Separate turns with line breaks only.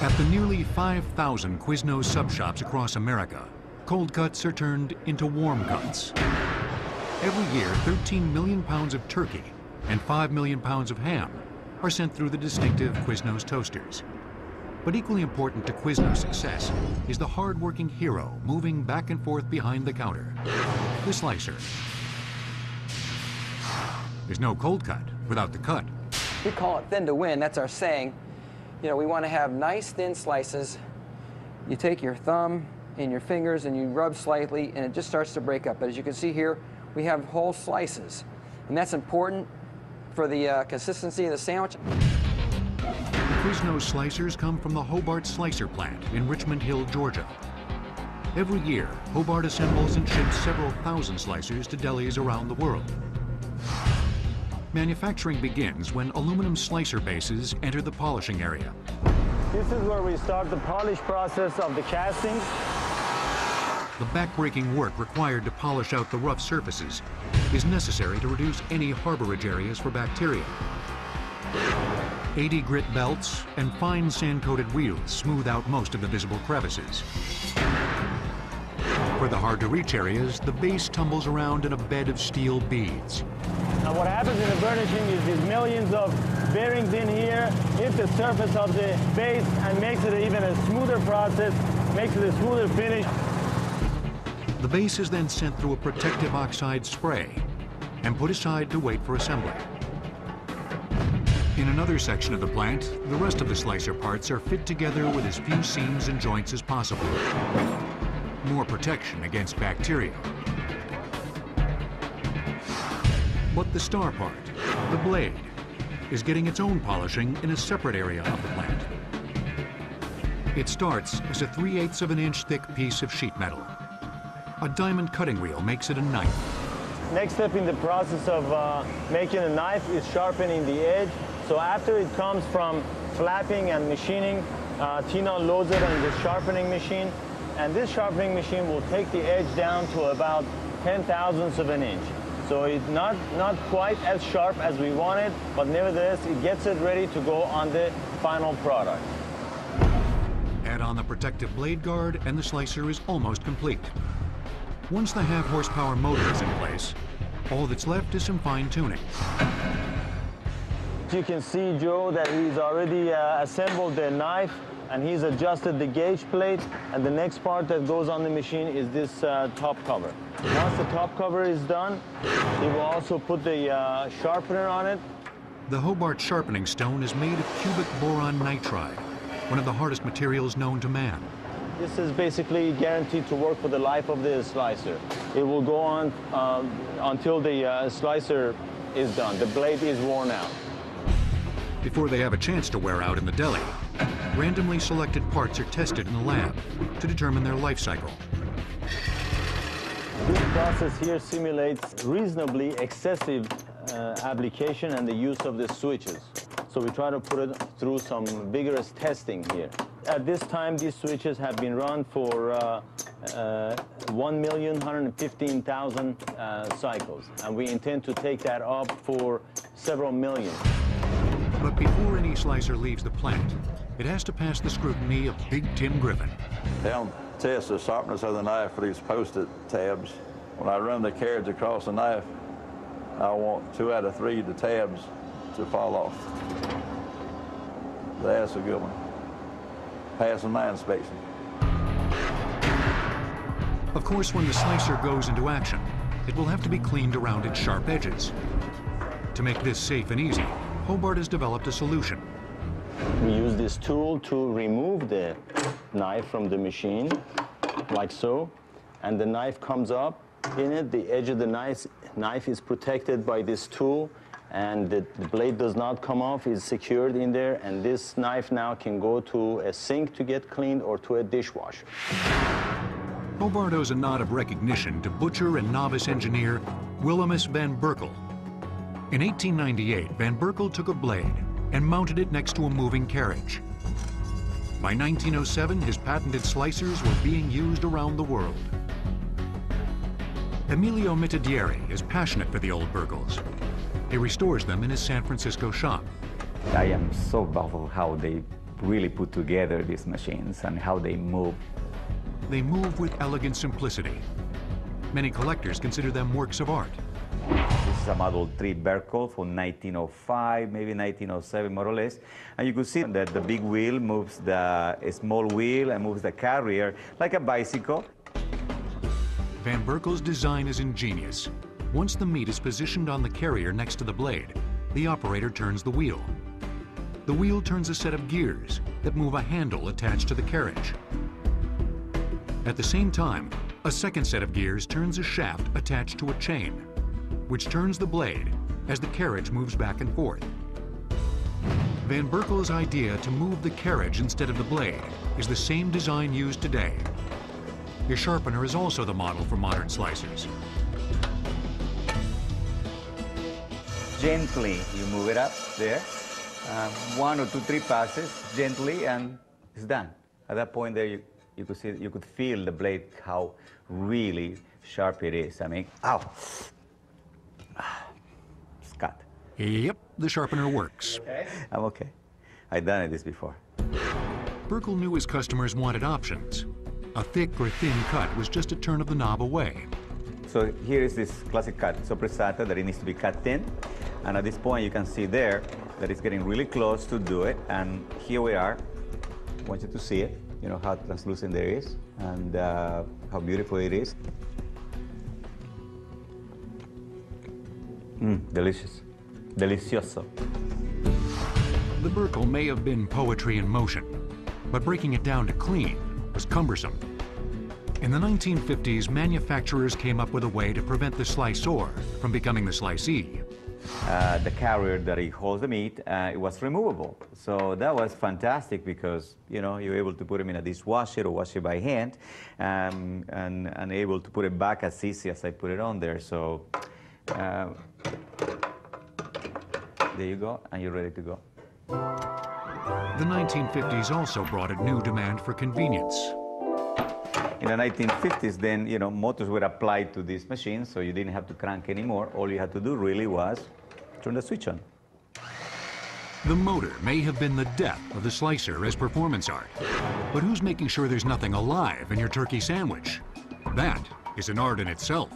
At the nearly 5,000 Quiznos sub-shops across America, cold cuts are turned into warm cuts. Every year, 13 million pounds of turkey and 5 million pounds of ham are sent through the distinctive Quiznos toasters. But equally important to Quiznos' success is the hard-working hero moving back and forth behind the counter, the slicer. There's no cold cut without the cut.
We call it thin to win. That's our saying. You know, we want to have nice thin slices. You take your thumb and your fingers and you rub slightly and it just starts to break up. But as you can see here, we have whole slices. And that's important for the consistency of the sandwich.
Quiznos slicers come from the Hobart slicer plant in Richmond Hill, Georgia. Every year, Hobart assembles and ships several thousand slicers to delis around the world. Manufacturing begins when aluminum slicer bases enter the polishing area.
This is where we start the polish process of the castings.
The backbreaking work required to polish out the rough surfaces is necessary to reduce any harborage areas for bacteria. 80 grit belts and fine sand-coated wheels smooth out most of the visible crevices. For the hard-to-reach areas, the base tumbles around in a bed of steel beads.
Now what happens in the burnishing is these millions of bearings in here hit the surface of the base and makes it even a smoother process, makes it a smoother finish.
The base is then sent through a protective oxide spray and put aside to wait for assembly. In another section of the plant, the rest of the slicer parts are fit together with as few seams and joints as possible. More protection against bacteria. But the star part, the blade, is getting its own polishing in a separate area of the plant. It starts as a 3/8 of an inch thick piece of sheet metal. A diamond cutting wheel makes it a knife.
Next step in the process of making a knife is sharpening the edge. So after it comes from flapping and machining, Tina loads it on the sharpening machine. And this sharpening machine will take the edge down to about 10,000ths of an inch. So it's not quite as sharp as we want it, but nevertheless, it gets it ready to go on the final product.
Add on the protective blade guard and the slicer is almost complete. Once the half-horsepower motor is in place, all that's left is some fine-tuning.
You can see, Joe, that he's already assembled the knife and he's adjusted the gauge plate, and the next part that goes on the machine is this top cover. Once the top cover is done, he will also put the sharpener on it.
The Hobart sharpening stone is made of cubic boron nitride, one of the hardest materials known to man.
This is basically guaranteed to work for the life of the slicer. It will go on until the slicer is done. The blade is worn out.
Before they have a chance to wear out in the deli, randomly selected parts are tested in the lab to determine their life cycle.
This process here simulates reasonably excessive application and the use of the switches. So we try to put it through some vigorous testing here. At this time, these switches have been run for 1,115,000 cycles, and we intend to take that up for several million.
But before any slicer leaves the plant, it has to pass the scrutiny of Big Tim Griffin.
They'll test the sharpness of the knife for these post-it tabs. When I run the carriage across the knife, I want 2 out of 3 of the tabs to fall off. That's a good one. Passing my inspection.
Of course, when the slicer goes into action, it will have to be cleaned around its sharp edges. To make this safe and easy, Hobart has developed a solution.
We use this tool to remove the knife from the machine, like so, and the knife comes up. In it, the edge of the knife is protected by this tool, and the blade does not come off, it's secured in there, and this knife now can go to a sink to get cleaned or to a dishwasher.
Hobart owes a nod of recognition to butcher and novice engineer Willemus van Berkel. In 1898, Van Berkel took a blade and mounted it next to a moving carriage. By 1907, his patented slicers were being used around the world. Emilio Mitidieri is passionate for the old Berkels. He restores them in his San Francisco shop.
I am so baffled how they really put together these machines and how they move.
They move with elegant simplicity. Many collectors consider them works of art.
This is a Model 3 Berkel from 1905, maybe 1907, more or less. And you can see that the big wheel moves the small wheel and moves the carrier like a bicycle.
Van Berkel's design is ingenious. Once the meat is positioned on the carrier next to the blade, the operator turns the wheel. The wheel turns a set of gears that move a handle attached to the carriage. At the same time, a second set of gears turns a shaft attached to a chain, which turns the blade as the carriage moves back and forth. Van Berkel's idea to move the carriage instead of the blade is the same design used today. His sharpener is also the model for modern slicers.
Gently, you move it up there. 1 or 2, 3 passes, gently, and it's done. At that point there, you could see, you could feel the blade, how really sharp it is. I mean, ow! It's cut.
Yep, the sharpener works.
Okay. I'm okay. I've done this before.
Berkel knew his customers wanted options. A thick or thin cut was just a turn of the knob away.
So here is this classic cut, soppressata, that it needs to be cut thin. And at this point, you can see there that it's getting really close to do it. And here we are. I want you to see it, you know, how translucent there is and how beautiful it is. Delicious. Delicioso.
The Berkel may have been poetry in motion, but breaking it down to clean was cumbersome. In the 1950s, manufacturers came up with a way to prevent the sliceur from becoming the slicee.
The carrier that it holds the meat, it was removable. So that was fantastic because, you know, you're able to put them in a dishwasher or wash it by hand and able to put it back as easy as I put it on there. So there you go, and you're ready to go.
The 1950s also brought a new demand for convenience.
In the 1950s, then, you know, motors were applied to these machines, so you didn't have to crank anymore. All you had to do really was turn the switch on.
The motor may have been the death of the slicer as performance art, but who's making sure there's nothing alive in your turkey sandwich? That is an art in itself.